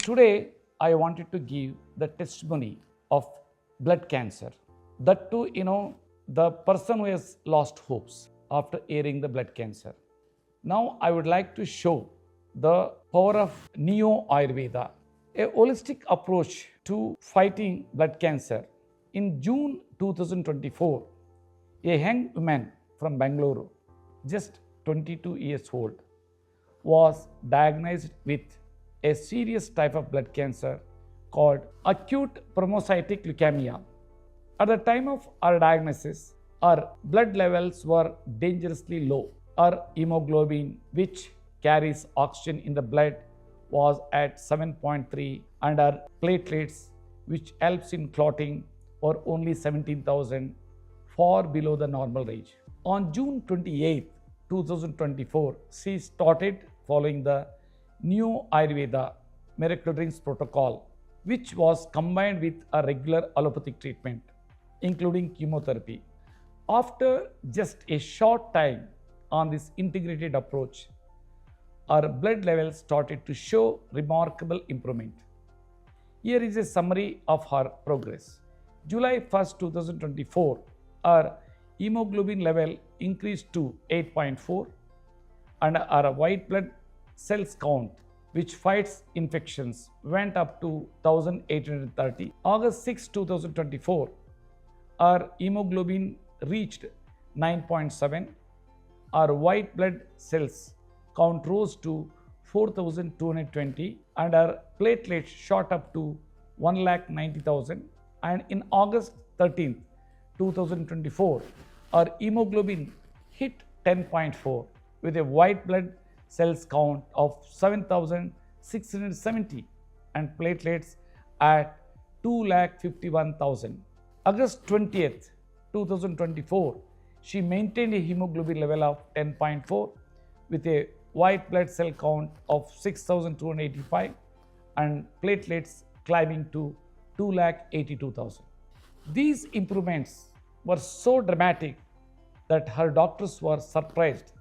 Today, I wanted to give the testimony of blood cancer. That too, the person who has lost hopes after hearing the blood cancer. Now, I would like to show the power of Neo Ayurveda, a holistic approach to fighting blood cancer. In June 2024, a young woman from Bangalore, just 22 years old, was diagnosed with a serious type of blood cancer called acute promoscytic leukemia. At the time of her diagnosis, her blood levels were dangerously low. Her hemoglobin, which carries oxygen in the blood, was at 7.3, and her platelets, which helps in clotting, were only 17,000, far below the normal range. On June 28, 2024, she started following the New Ayurveda miracle drinks protocol, which was combined with a regular allopathic treatment, including chemotherapy. After just a short time on this integrated approach, our blood levels started to show remarkable improvement. Here is a summary of her progress. July 1st, 2024, our hemoglobin level increased to 8.4, and our white blood cells count, which fights infections, went up to 1830. August 6, 2024, our hemoglobin reached 9.7. Our white blood cells count rose to 4,220, and our platelets shot up to 1,90,000. And in August 13th, 2024, our hemoglobin hit 10.4 with a white blood cells count of 7,670 and platelets at 2,51,000. August 20th, 2024, she maintained a hemoglobin level of 10.4 with a white blood cell count of 6,285 and platelets climbing to 2,82,000. These improvements were so dramatic that her doctors were surprised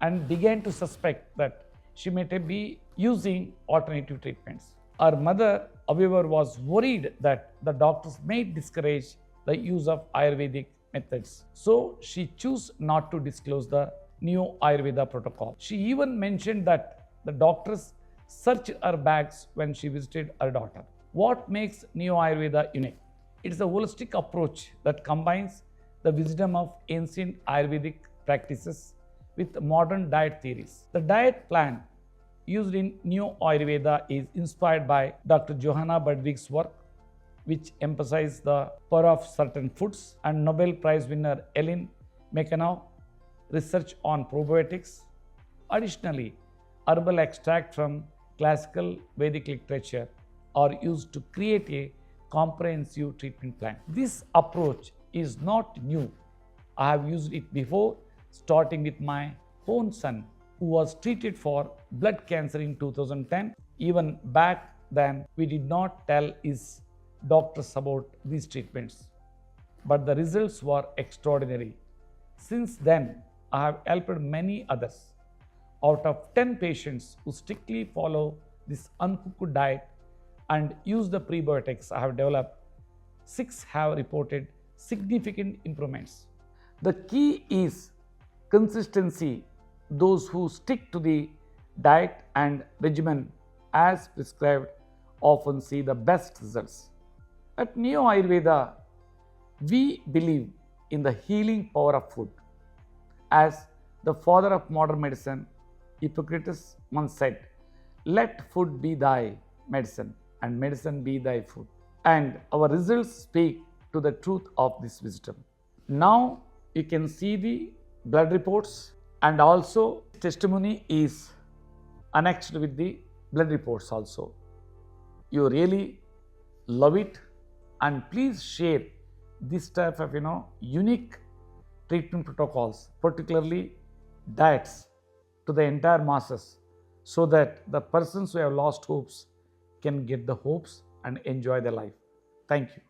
and began to suspect that she may be using alternative treatments. Her mother, however, was worried that the doctors may discourage the use of Ayurvedic methods. So she chose not to disclose the new Ayurveda protocol. She even mentioned that the doctors searched her bags when she visited her daughter. What makes Neo Ayurveda unique? It is a holistic approach that combines the wisdom of ancient Ayurvedic practices with modern diet theories. The diet plan used in Neo Ayurveda is inspired by Dr. Johanna Budwig's work, which emphasizes the power of certain foods, and Nobel Prize winner Ellen McKenna research on probiotics. Additionally, herbal extract from classical Vedic literature are used to create a comprehensive treatment plan. This approach is not new. I have used it before, starting with my own son, who was treated for blood cancer in 2010. Even back then, we did not tell his doctors about these treatments, but the results were extraordinary. Since then, I have helped many others. Out of 10 patients who strictly follow this uncooked diet and use the prebiotics I have developed, 6 have reported significant improvements. The key is consistency. Those who stick to the diet and regimen as prescribed often see the best results. At Neo Ayurveda, we believe in the healing power of food. As the father of modern medicine, Hippocrates once said, "Let food be thy medicine, and medicine be thy food." And our results speak to the truth of this wisdom. Now you can see the blood reports, and also testimony is annexed with the blood reports also. You really love it, and please share this type of unique treatment protocols, particularly diets, to the entire masses, so that the persons who have lost hopes can get the hopes and enjoy their life. Thank you.